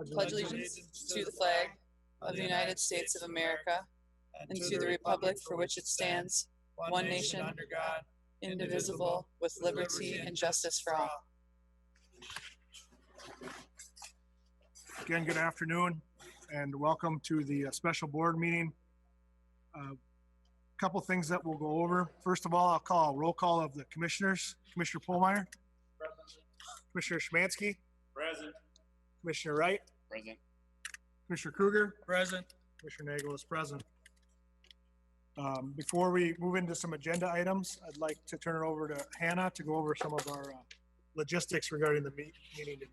pledge allegiance to the flag of the United States of America and to the republic for which it stands, one nation, under God, indivisible, with liberty and justice for all. Again, good afternoon and welcome to the special board meeting. Couple things that we'll go over. First of all, I'll call a roll call of the commissioners. Commissioner Pohlmeyer. Present. Commissioner Schmansky. Present. Commissioner Wright. Present. Commissioner Kruger. Present. Commissioner Nagel is present. Before we move into some agenda items, I'd like to turn it over to Hannah to go over some of our logistics regarding the meeting today.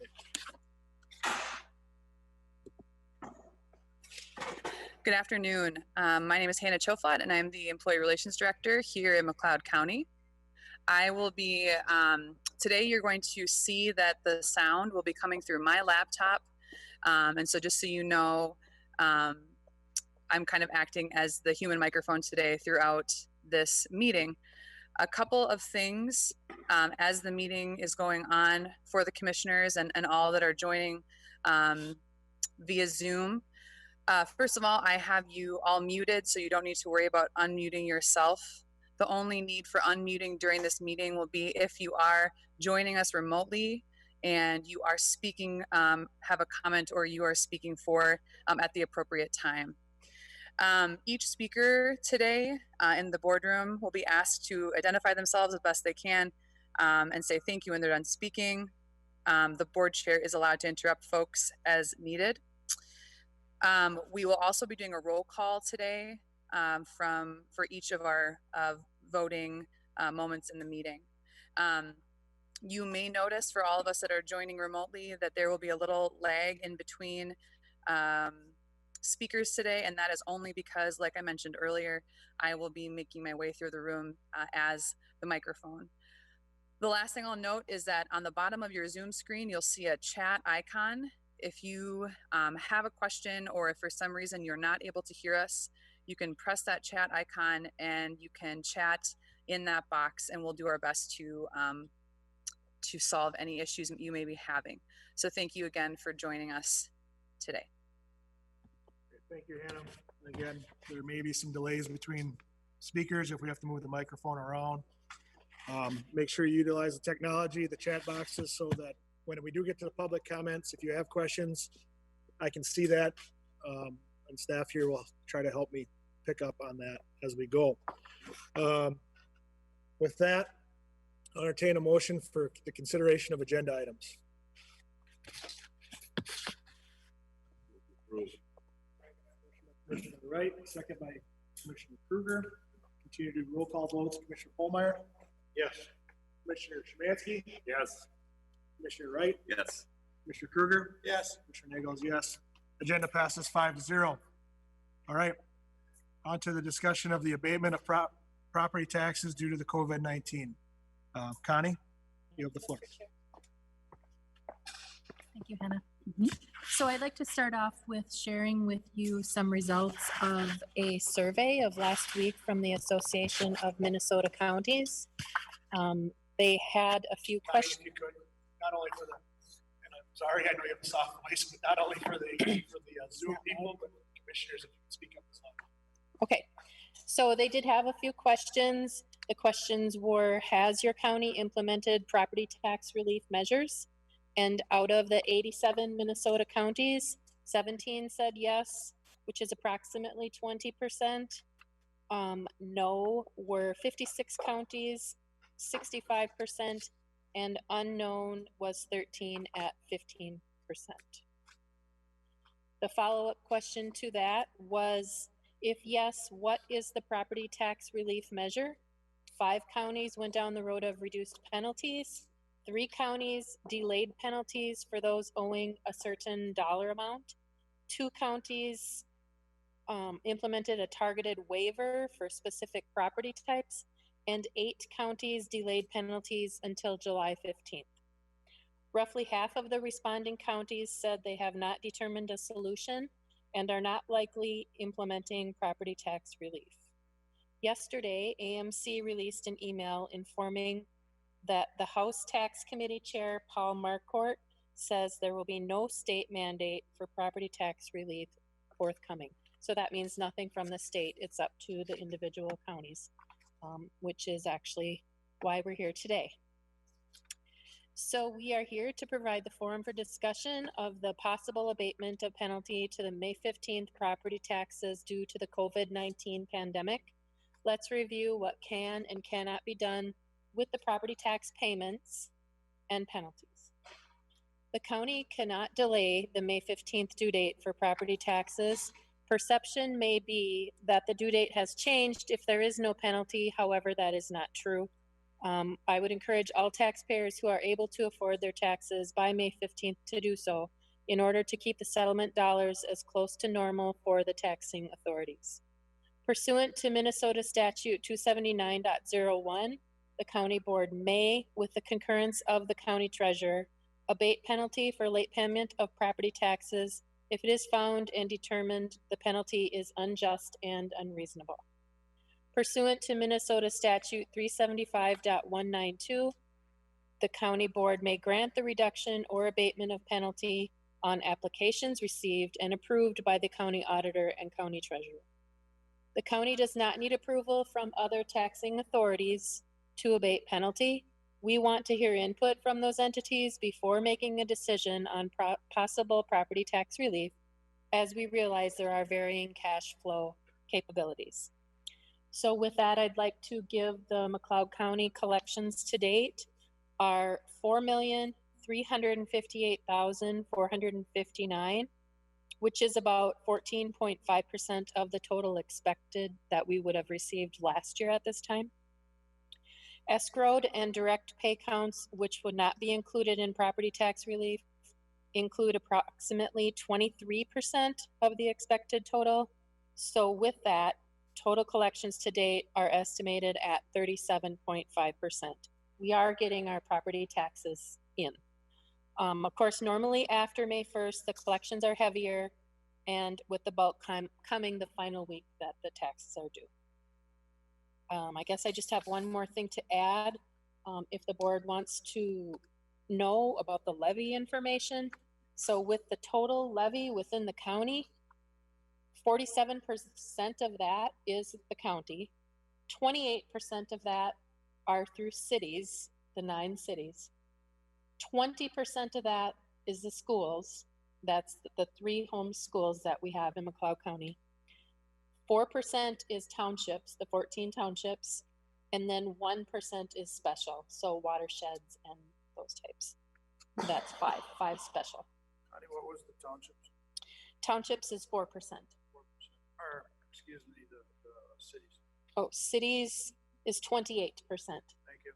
Good afternoon. My name is Hannah Choflat, and I'm the Employee Relations Director here in McLeod County. I will be, today you're going to see that the sound will be coming through my laptop. And so just so you know, I'm kind of acting as the human microphone today throughout this meeting. A couple of things as the meeting is going on for the commissioners and all that are joining via Zoom. First of all, I have you all muted, so you don't need to worry about unmuting yourself. The only need for unmuting during this meeting will be if you are joining us remotely and you are speaking, have a comment, or you are speaking for at the appropriate time. Each speaker today in the boardroom will be asked to identify themselves as best they can and say thank you when they're done speaking. The board chair is allowed to interrupt folks as needed. We will also be doing a roll call today for each of our voting moments in the meeting. You may notice for all of us that are joining remotely that there will be a little lag in between speakers today, and that is only because, like I mentioned earlier, I will be making my way through the room as the microphone. The last thing I'll note is that on the bottom of your Zoom screen, you'll see a chat icon. If you have a question, or if for some reason you're not able to hear us, you can press that chat icon and you can chat in that box, and we'll do our best to solve any issues you may be having. So thank you again for joining us today. Thank you, Hannah. And again, there may be some delays between speakers if we have to move the microphone around. Make sure you utilize the technology, the chat boxes, so that when we do get to the public comments, if you have questions, I can see that, and staff here will try to help me pick up on that as we go. With that, I'll entertain a motion for the consideration of agenda items. Commissioner Wright, second by Commissioner Kruger. Continue to do roll call votes. Commissioner Pohlmeyer? Yes. Commissioner Schmansky? Yes. Commissioner Wright? Yes. Commissioner Kruger? Yes. Commissioner Nagel is yes. Agenda passes 5-0. All right. On to the discussion of the abatement of property taxes due to the COVID-19. Connie, you have the floor. Thank you, Hannah. So I'd like to start off with sharing with you some results of a survey of last week from the Association of Minnesota Counties. They had a few questions. If you could, not only for the, and I'm sorry, I know you have a soft voice, but not only for the Zoom people, but commissioners, if you can speak up as well. Okay, so they did have a few questions. The questions were, has your county implemented property tax relief measures? And out of the 87 Minnesota counties, 17 said yes, which is approximately 20%. No were 56 counties, 65%, and unknown was 13 at 15%. The follow-up question to that was, if yes, what is the property tax relief measure? 5 counties went down the road of reduced penalties. 3 counties delayed penalties for those owing a certain dollar amount. 2 counties implemented a targeted waiver for specific property types, and 8 counties delayed penalties until July 15th. Roughly half of the responding counties said they have not determined a solution and are not likely implementing property tax relief. Yesterday, AMC released an email informing that the House Tax Committee Chair, Paul Marquardt, says there will be no state mandate for property tax relief forthcoming. So that means nothing from the state. It's up to the individual counties, which is actually why we're here today. So we are here to provide the forum for discussion of the possible abatement of penalty to the May 15th property taxes due to the COVID-19 pandemic. Let's review what can and cannot be done with the property tax payments and penalties. The county cannot delay the May 15th due date for property taxes. Perception may be that the due date has changed if there is no penalty. However, that is not true. I would encourage all taxpayers who are able to afford their taxes by May 15th to do so in order to keep the settlement dollars as close to normal for the taxing authorities. Pursuant to Minnesota Statute 279.01, the county board may, with the concurrence of the county treasurer, abate penalty for late payment of property taxes if it is found and determined the penalty is unjust and unreasonable. Pursuant to Minnesota Statute 375.192, the county board may grant the reduction or abatement of penalty on applications received and approved by the county auditor and county treasurer. The county does not need approval from other taxing authorities to abate penalty. We want to hear input from those entities before making a decision on possible property tax relief, as we realize there are varying cash flow capabilities. So with that, I'd like to give the McLeod County collections to date are $4,358,459, which is about 14.5% of the total expected that we would have received last year at this time. Escrowed and direct pay counts, which would not be included in property tax relief, include approximately 23% of the expected total. So with that, total collections to date are estimated at 37.5%. We are getting our property taxes in. Of course, normally after May 1st, the collections are heavier, and with the bulk coming the final week that the taxes are due. I guess I just have one more thing to add. If the board wants to know about the levy information. So with the total levy within the county, 47% of that is the county. 28% of that are through cities, the 9 cities. 20% of that is the schools. That's the 3 home schools that we have in McLeod County. 4% is townships, the 14 townships, and then 1% is special, so watersheds and those types. That's 5 special. Honey, what was the townships? Townships is 4%. 4%. Or, excuse me, the cities. Oh, cities is 28%. Thank you.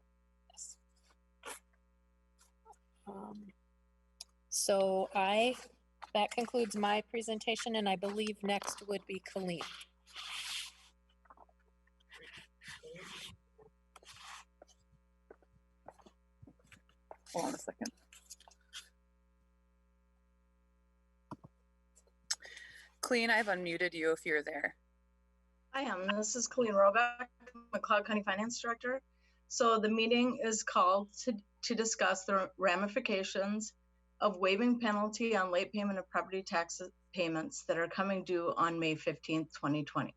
Yes. So that concludes my presentation, and I believe next would be Colleen. Hold on a second. Colleen, I've unmuted you if you're there. I am. This is Colleen Roback, McLeod County Finance Director. So the meeting is called to discuss the ramifications of waiving penalty on late payment of property tax payments that are coming due on May 15th, 2020.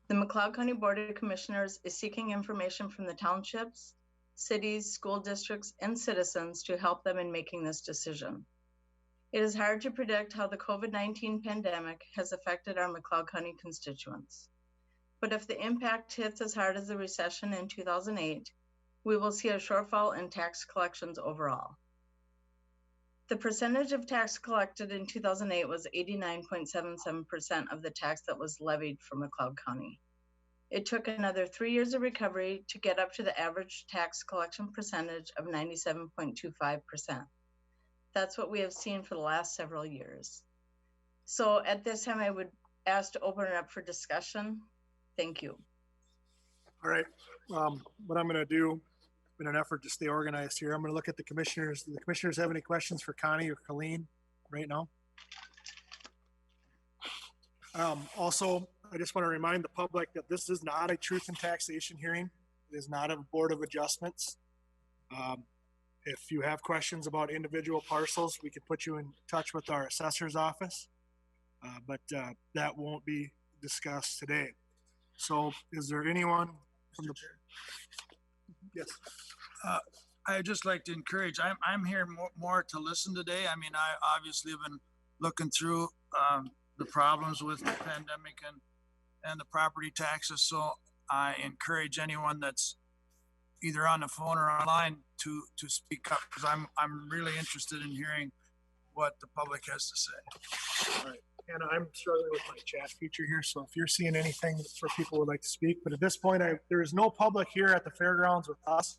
The McLeod County Board of Commissioners is seeking information from the townships, cities, school districts, and citizens to help them in making this decision. It is hard to predict how the COVID-19 pandemic has affected our McLeod County constituents. But if the impact hits as hard as the recession in 2008, we will see a shortfall in tax collections overall. The percentage of tax collected in 2008 was 89.77% of the tax that was levied for McLeod County. It took another 3 years of recovery to get up to the average tax collection percentage of 97.25%. That's what we have seen for the last several years. So at this time, I would ask to open it up for discussion. Thank you. All right. What I'm going to do in an effort to stay organized here, I'm going to look at the commissioners. Do the commissioners have any questions for Connie or Colleen right now? Also, I just want to remind the public that this is not a truth and taxation hearing. It is not a board of adjustments. If you have questions about individual parcels, we can put you in touch with our assessor's office. But that won't be discussed today. So is there anyone from the? Yes. I'd just like to encourage, I'm here more to listen today. I mean, I obviously have been looking through the problems with the pandemic and the property taxes. So I encourage anyone that's either on the phone or online to speak up, because I'm really interested in hearing what the public has to say. All right. And I'm struggling with my chat feature here, so if you're seeing anything for people who would like to speak, but at this point, there is no public here at the fairgrounds with us.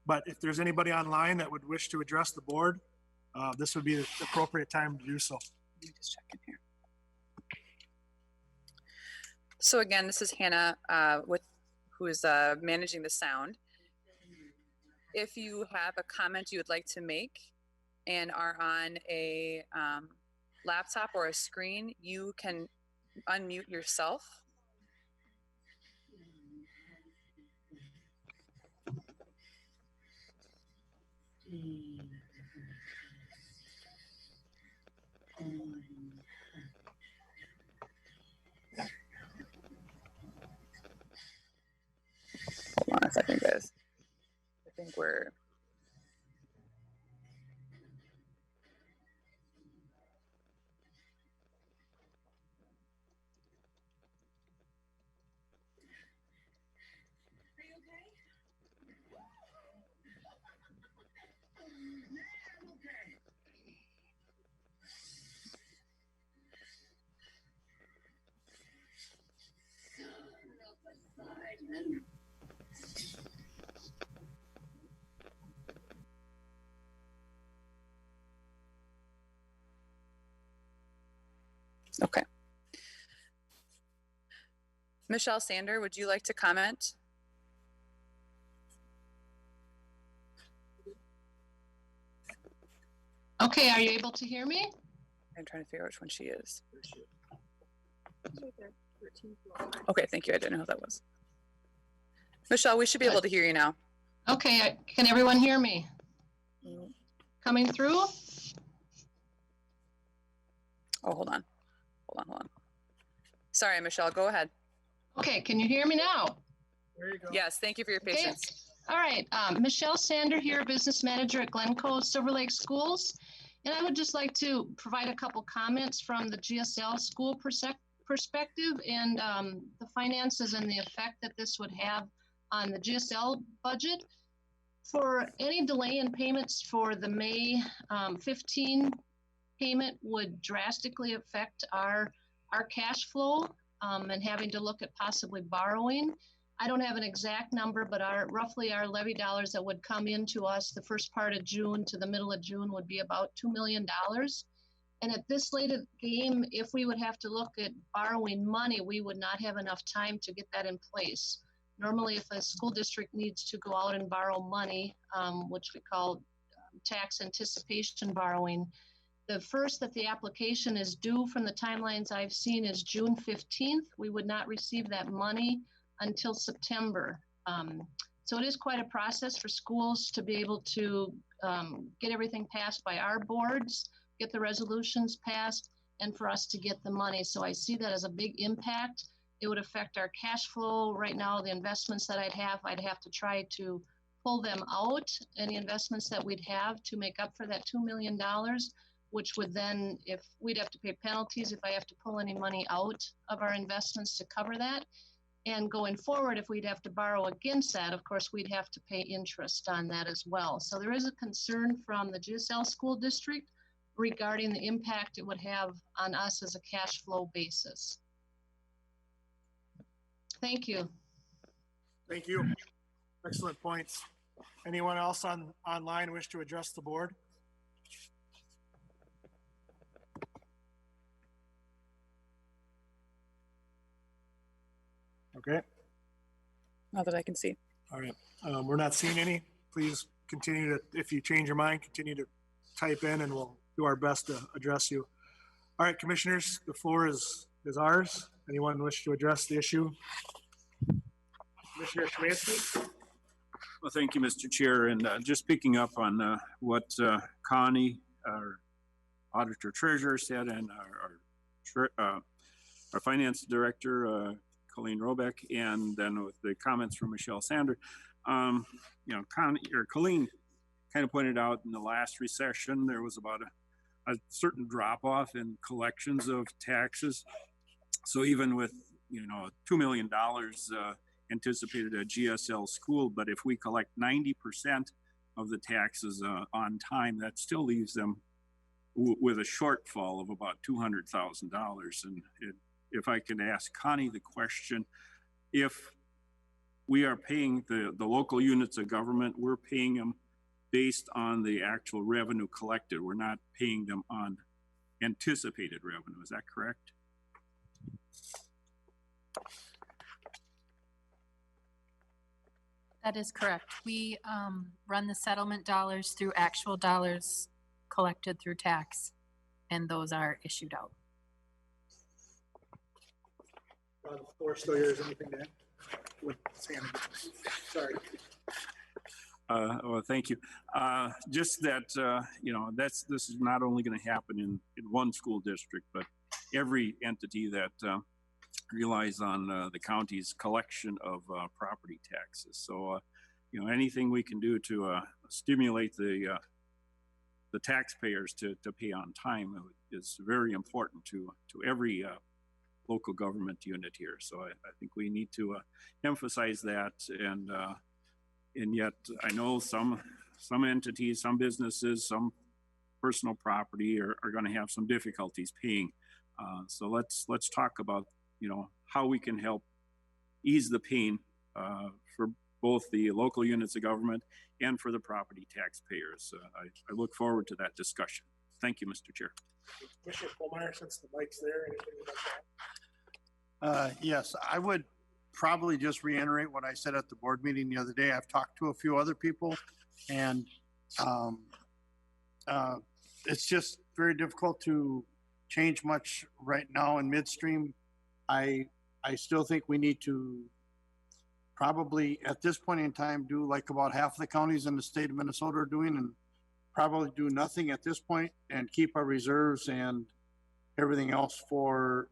But if there's anybody online that would wish to address the board, this would be the appropriate time to do so. Let me just check in here. So again, this is Hannah who is managing the sound. If you have a comment you would like to make and are on a laptop or a screen, you can unmute yourself. Hold on a second, guys. I think we're... Okay. Michelle Sander, would you like to comment? Okay, are you able to hear me? I'm trying to figure out which one she is. Okay, thank you. I didn't know who that was. Michelle, we should be able to hear you now. Okay, can everyone hear me? Coming through? Oh, hold on. Hold on. Sorry, Michelle, go ahead. Okay, can you hear me now? There you go. Yes, thank you for your Okay. patience. All right, Michelle Sander here, business manager at Glencoe Silver Lake Schools. And I would just like to provide a couple comments from the GSL school perspective and the finances and the effect that this would have on the GSL budget. For any delay in payments for the May 15 payment would drastically affect our cash flow and having to look at possibly borrowing. I don't have an exact number, but roughly our levy dollars that would come into us the first part of June to the middle of June would be about $2 million. And at this late of game, if we would have to look at borrowing money, we would not have enough time to get that in place. Normally, if a school district needs to go out and borrow money, which we call tax anticipation borrowing, the first that the application is due from the timelines I've seen is June 15th. We would not receive that money until September. So it is quite a process for schools to be able to get everything passed by our boards, get the resolutions passed, and for us to get the money. So I see that as a big impact. It would affect our cash flow. Right now, the investments that I'd have to try to pull them out, any investments that we'd have to make up for that $2 million, which would then, if we'd have to pay penalties if I have to pull any money out of our investments to cover that. And going forward, if we'd have to borrow against that, of course, we'd have to pay interest on that as well. So there is a concern from the GSL school district regarding the impact it would have on us as a cash flow basis. Thank you. Thank you. Excellent points. Anyone else online wish to address the board? Okay. Not that I can see. All right. We're not seeing any. Please continue to, if you change your mind, continue to type in and we'll do our best to address you. All right, commissioners, the floor is ours. Anyone wish to address the issue? Commissioner Szymanski? Well, thank you, Mr. Chair. And just picking up on what Connie, our auditor treasurer, said, and our finance director, Colleen Robeck, and then with the comments from Michelle Sander, Colleen kind of pointed out in the last recession, there was about a certain drop off in collections of taxes. So even with, $2 million anticipated at GSL school, but if we collect 90% of the taxes on time, that still leaves them with a shortfall of about $200,000. And if I could ask Connie the question, if we are paying the local units of government, we're paying them based on the actual revenue collected. We're not paying them on anticipated revenue. Is that correct? That is correct. We run the settlement dollars through actual dollars collected through tax, and those are issued out. The floor still here. Is anything to add? Sorry. Well, thank you. Just that, this is not only going to happen in one school district, but every entity that relies on the county's collection of property taxes. So, anything we can do to stimulate the taxpayers to pay on time is very important to every local government unit here. So I think we need to emphasize that. And yet I know some entities, some businesses, some personal property are going to have some difficulties paying. So let's talk about, how we can help ease the pain for both the local units of government and for the property taxpayers. I look forward to that discussion. Thank you, Mr. Chair. Commissioner Colmeyer, since the mic's there, anything about that? Yes, I would probably just reiterate what I said at the board meeting the other day. I've talked to a few other people, and it's just very difficult to change much right now in midstream. I still think we need to probably at this point in time do like about half the counties in the state of Minnesota are doing, and probably do nothing at this point and keep our reserves and everything else for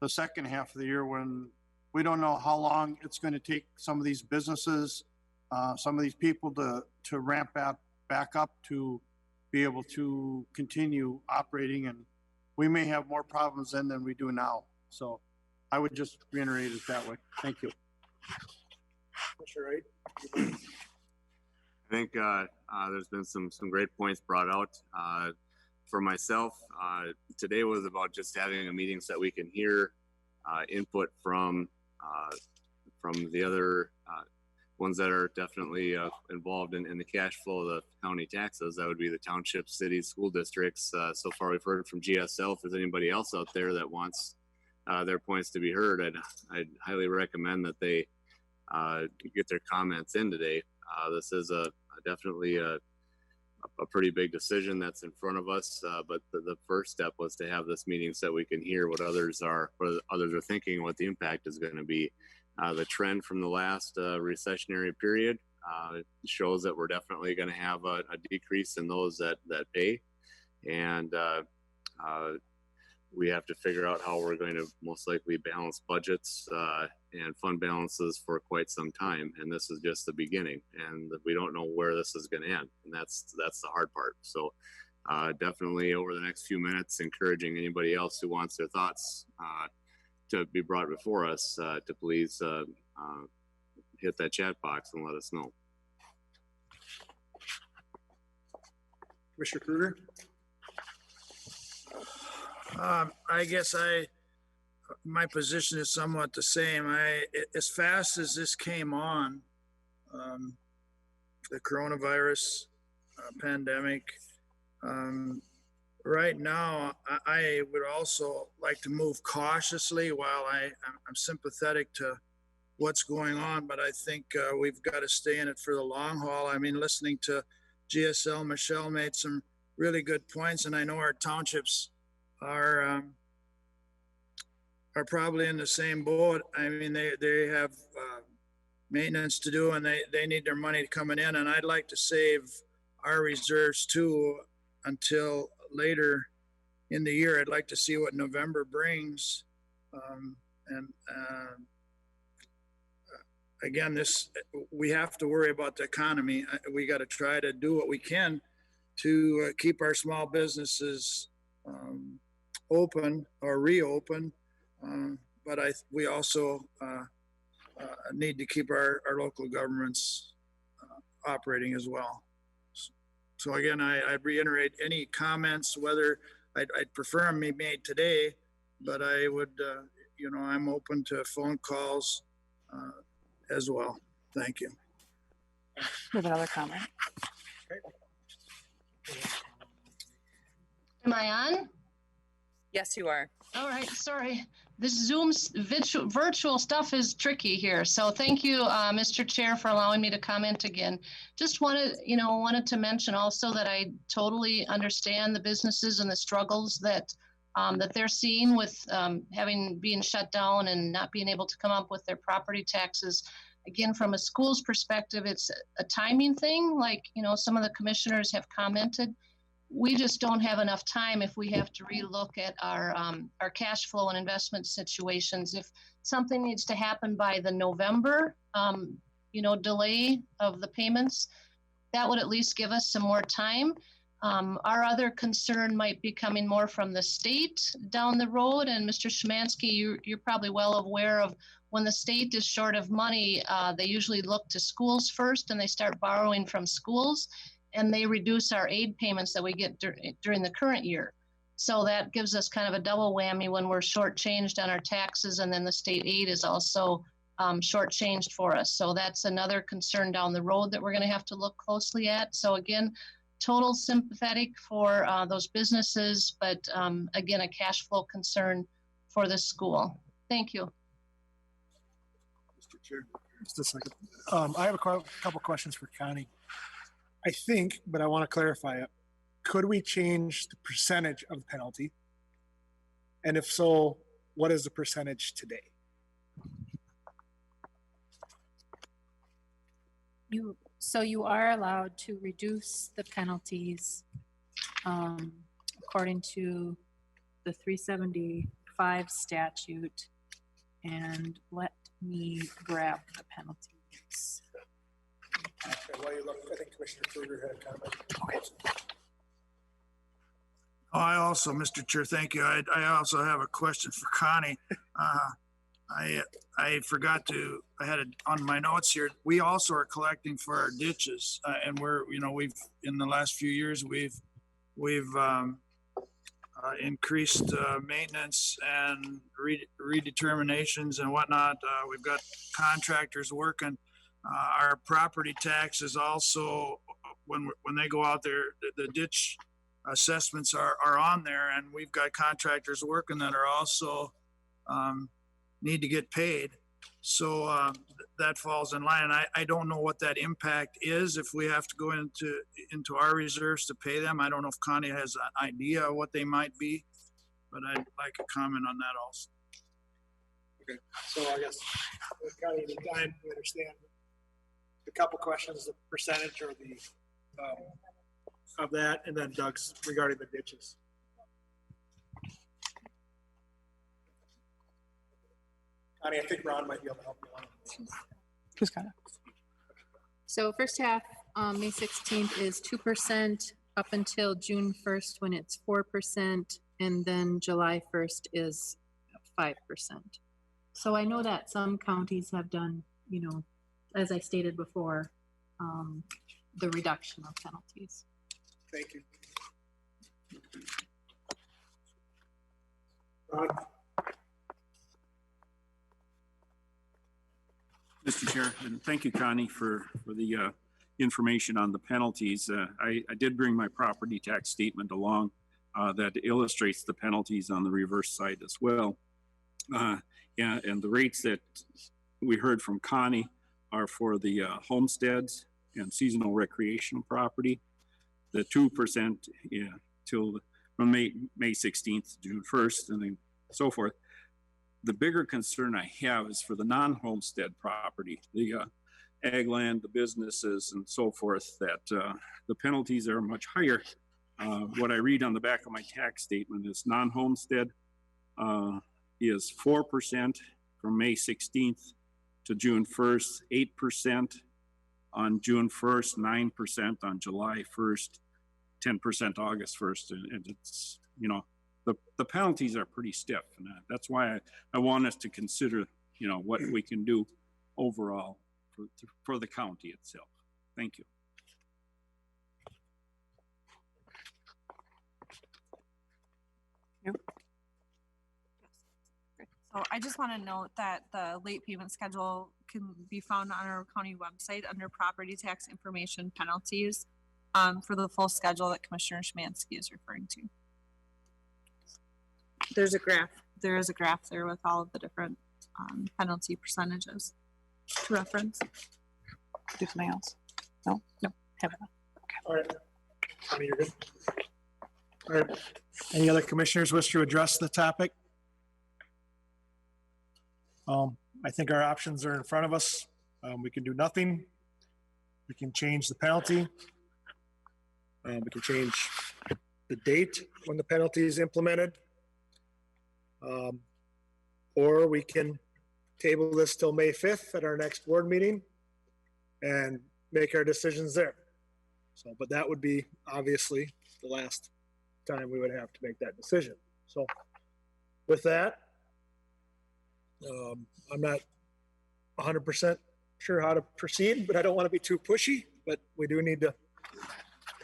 the second half of the year, when we don't know how long it's going to take some of these businesses, some of these people to ramp back up to be able to continue operating, and we may have more problems then than we do now. So I would just reiterate it that way. Thank you. Commissioner Wright? I think there's been some great points brought out. For myself, today was about just having a meeting so that we can hear input from the other ones that are definitely involved in the cash flow of the county taxes. That would be the townships, cities, school districts. So far, we've heard from GSL. If there's anybody else out there that wants their points to be heard, I'd highly recommend that they get their comments in today. This is definitely a pretty big decision that's in front of us. But the first step was to have this meeting so that we can hear what others are thinking, what the impact is going to be. The trend from the last recessionary period shows that we're definitely going to have a decrease in those that pay. And we have to figure out how we're going to most likely balance budgets and fund balances for quite some time. And this is just the beginning, and we don't know where this is going to end. And that's the hard part. So definitely over the next few minutes, encouraging anybody else who wants their thoughts to be brought before us to please hit that chat box and let us know. Commissioner Kruger? I guess my position is somewhat the same. As fast as this came on, the coronavirus pandemic, right now, I would also like to move cautiously. While I'm sympathetic to what's going on, but I think we've got to stay in it for the long haul. I mean, listening to GSL, Michelle made some really good points, and I know our townships are probably in the same boat. I mean, they have maintenance to do, and they need their money coming in, and I'd like to save our reserves too until later in the year. I'd like to see what November brings. Again, we have to worry about the economy. We got to try to do what we can to keep our small businesses open or reopen. But we also need to keep our local governments operating as well. So again, I reiterate any comments, whether I'd prefer them be made today, but I would, I'm open to phone calls as well. Thank you. We have another comment. Am I on? Yes, you are. All right, sorry. This Zoom's virtual stuff is tricky here. So thank you, Mr. Chair, for allowing me to comment again. Just wanted to mention also that I totally understand the businesses and the struggles that they're seeing with being shut down and not being able to come up with their property taxes. Again, from a school's perspective, it's a timing thing. Like, some of the commissioners have commented. We just don't have enough time if we have to relook at our cash flow and investment situations. If something needs to happen by the November, delay of the payments, that would at least give us some more time. Our other concern might be coming more from the state down the road. And Mr. Szymanski, you're probably well aware of when the state is short of money, they usually look to schools first and they start borrowing from schools. And they reduce our aid payments that we get during the current year. So that gives us kind of a double whammy when we're shortchanged on our taxes, and then the state aid is also shortchanged for us. So that's another concern down the road that we're going to have to look closely at. So again, total sympathetic for those businesses, but again, a cash flow concern for the school. Thank you. Mr. Chair, just a second. I have a couple questions for Connie. I think, but I want to clarify it. Could we change the percentage of the penalty? And if so, what is the percentage today? So you are allowed to reduce the penalties according to the 375 statute. And let me grab the penalties. While you look, I think Commissioner Kruger had a comment. Okay. I also, Mr. Chair, thank you. I also have a question for Connie. I forgot to, I had it on my notes here. We also are collecting for our ditches, and we've in the last few years we've increased maintenance and redeterminations and whatnot. We've got contractors working. Our property taxes also, when they go out there, the ditch assessments are on there, and we've got contractors working that are also need to get paid. So that falls in line. I don't know what that impact is if we have to go into our reserves to pay them. I don't know if Connie has an idea of what they might be, but I'd like a comment on that also. Okay, so I guess Connie, in the time we understand a couple questions, the percentage or the of that, and then Doug's regarding the ditches. Connie, I think Ron might be able to help you on. Who's got it? So first half, May 16th is 2% up until June 1st when it's 4%, and then July 1st is 5%. So I know that some counties have done, as I stated before, the reduction of penalties. Thank you. Ron? Mr. Chair, and thank you, Connie, for the information on the penalties. I did bring my property tax statement along that illustrates the penalties on the reverse side as well. Yeah, and the rates that we heard from Connie are for the homesteads and seasonal recreational property. The 2% till from May 16th to June 1st, and then so forth. the bigger concern I have is for the non-homestead property, the ag land, the businesses and so forth, that the penalties are much higher. What I read on the back of my tax statement is non-homestead is 4% from May 16th to June 1st, 8% on June 1st, 9% on July 1st, 10% August 1st. And it's, you know, the penalties are pretty stiff. And that's why I want us to consider, you know, what we can do overall for the county itself. Thank you. So I just want to note that the late payment schedule can be found on our county website under property tax information penalties for the full schedule that Commissioner Szymanski is referring to. There's a graph. There is a graph there with all of the different penalty percentages to reference. Do something else? No? No. All right. Connie, you're good. All right. Any other commissioners wish to address the topic? I think our options are in front of us. We can do nothing. We can change the penalty. We can change the date when the penalty is implemented. Or we can table this till May 5th at our next board meeting and make our decisions there. So, but that would be obviously the last time we would have to make that decision. So with that, I'm not 100% sure how to proceed, but I don't want to be too pushy, but we do need to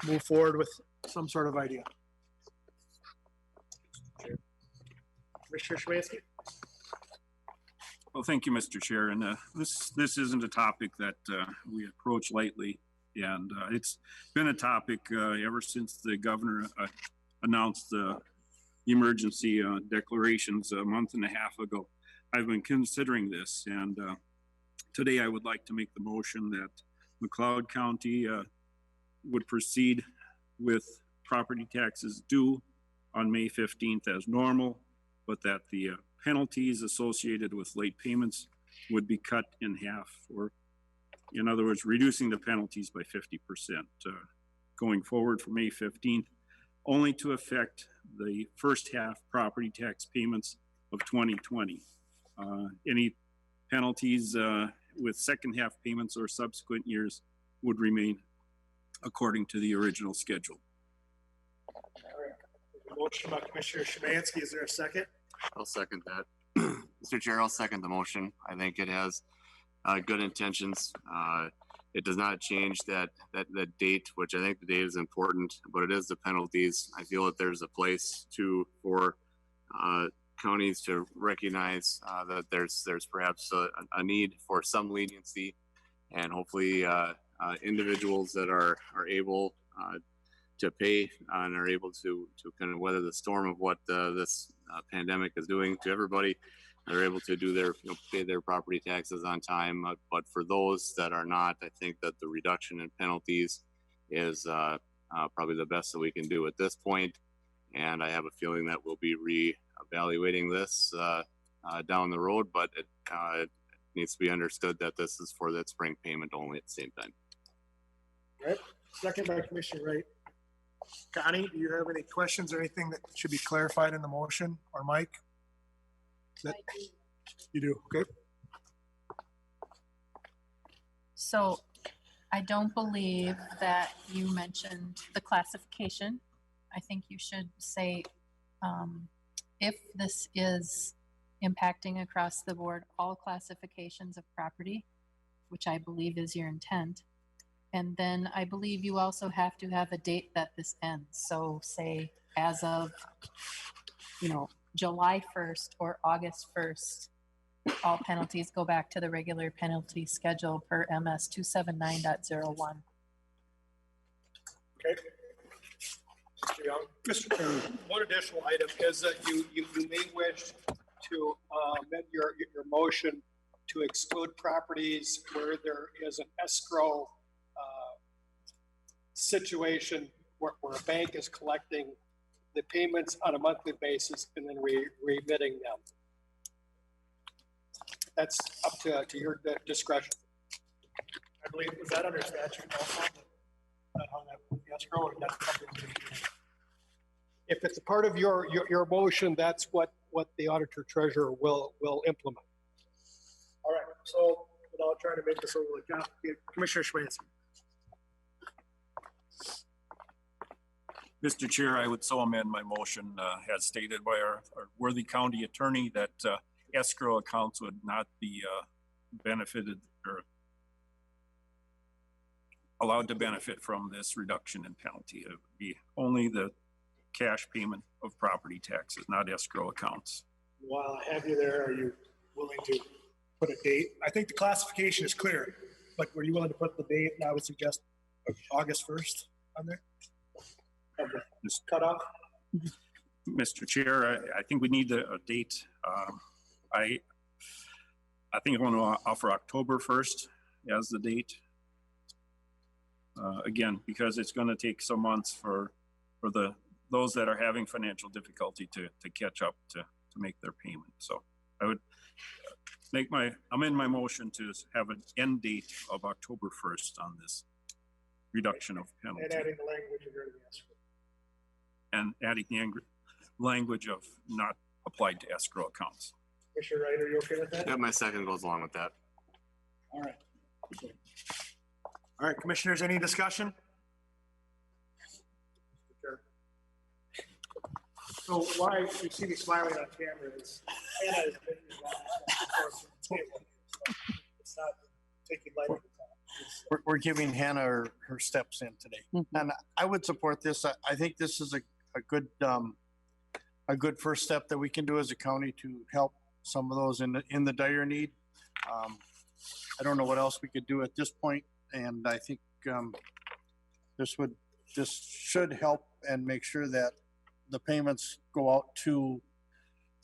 move forward with some sort of idea. Commissioner Szymanski? Well, thank you, Mr. Chair. And this isn't a topic that we approach lightly. And it's been a topic ever since the governor announced the emergency declarations a month and a half ago. I've been considering this, and today I would like to make the motion that McLeod County would proceed with property taxes due on May 15th as normal, but that the penalties associated with late payments would be cut in half, or in other words, reducing the penalties by 50% going forward for May 15th, only to affect the first half property tax payments of 2020. Any penalties with second half payments or subsequent years would remain according to the original schedule. All right. Motion by Commissioner Szymanski. Is there a second? I'll second that. Mr. Chair, I'll second the motion. I think it has good intentions. It does not change that date, which I think the date is important, but it is the penalties. I feel that there's a place for counties to recognize that there's perhaps a need for some leniency, and hopefully individuals that are able to pay and are able to kind of weather the storm of what this pandemic is doing to everybody. They're able to do their, pay their property taxes on time. But for those that are not, I think that the reduction in penalties is probably the best that we can do at this point. And I have a feeling that we'll be re-evaluating this down the road, but it needs to be understood that this is for that spring payment only at the same time. All right. Second by Commissioner Wright. Connie, do you have any questions or anything that should be clarified in the motion, or Mike? You do, okay. So I don't believe that you mentioned the classification. I think you should say if this is impacting across the board all classifications of property, which I believe is your intent. And then I believe you also have to have a date that this ends. So say as of, July 1st or August 1st, all penalties go back to the regular penalty schedule per MS 279.01. Okay. Mr. Young. Mr. Chairman, one additional item is that you may wish to amend your motion to exclude properties where there is an escrow situation where a bank is collecting the payments on a monthly basis and then remitting them. That's up to your discretion. I believe, is that under statute also? That how that escrow, or that's something? If it's a part of your motion, that's what the auditor treasurer will implement. All right, so without trying to make this overly complicated, Commissioner Schwanz. Mr. Chair, I would so amend my motion, as stated by our worthy county attorney, that escrow accounts would not be benefited or allowed to benefit from this reduction in penalty. It would be only the cash payment of property taxes, not escrow accounts. While I have you there, are you willing to put a date? I think the classification is clear, but were you willing to put the date? And I would suggest August 1st on there. Just cut off. Mr. Chair, I think we need a date. I think I want to offer October 1st as the date. Again, because it's going to take some months for those that are having financial difficulty to catch up to make their payment. So I would amend my motion to have an end date of October 1st on this reduction of penalty. And adding the language regarding the escrow. And adding the language of not applied to escrow accounts. Commissioner Wright, are you okay with that? Yeah, my second goes along with that. All right. All right, commissioners, any discussion? So why you see me smiling on camera is Hannah has been it's not taking light of the time. We're giving Hannah her steps in today. And I would support this. I think this is a good first step that we can do as a county to help some of those in the dire need. I don't know what else we could do at this point, and I think this should help and make sure that the payments go out to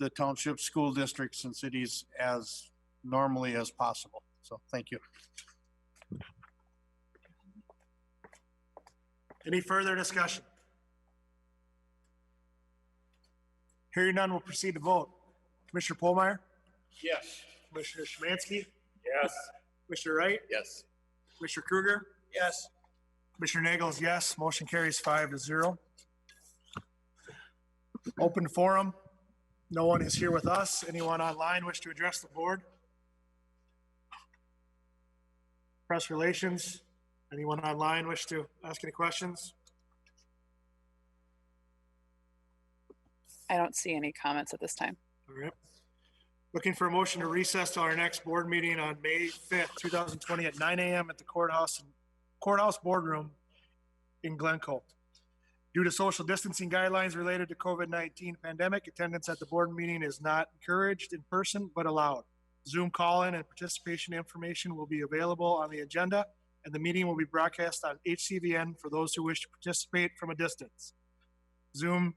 the township, school districts, and cities as normally as possible. So thank you. Any further discussion? Hearing none, we'll proceed to vote. Commissioner Polmeyer? Yes. Commissioner Szymanski? Yes. Commissioner Wright? Yes. Commissioner Kruger? Yes. Commissioner Nagels, yes. Motion carries 5-0. Open forum. No one is here with us. Anyone online wish to address the board? Press relations. Anyone online wish to ask any questions? I don't see any comments at this time. All right. Looking for a motion to recess to our next board meeting on May 5th, 2020 at 9 a.m. at the courthouse boardroom in Glencoe. Due to social distancing guidelines related to COVID-19 pandemic, attendance at the board meeting is not encouraged in person, but allowed. Zoom call-in and participation information will be available on the agenda, and the meeting will be broadcast on HCVN for those who wish to participate from a distance. Zoom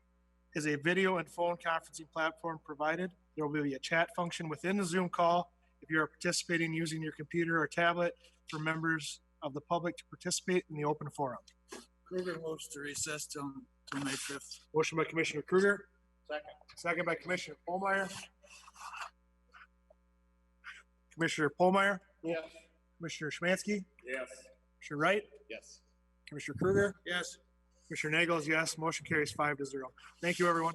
is a video and phone conferencing platform provided. There will be a chat function within the Zoom call if you are participating using your computer or tablet for members of the public to participate in the open forum. Kruger moves to recess till May 5th. Motion by Commissioner Kruger. Second. Second by Commissioner Polmeyer. Commissioner Polmeyer. Yes. Commissioner Szymanski. Yes. Commissioner Wright. Yes. Commissioner Kruger. Yes. Commissioner Nagels, yes. Motion carries 5-0. Thank you, everyone.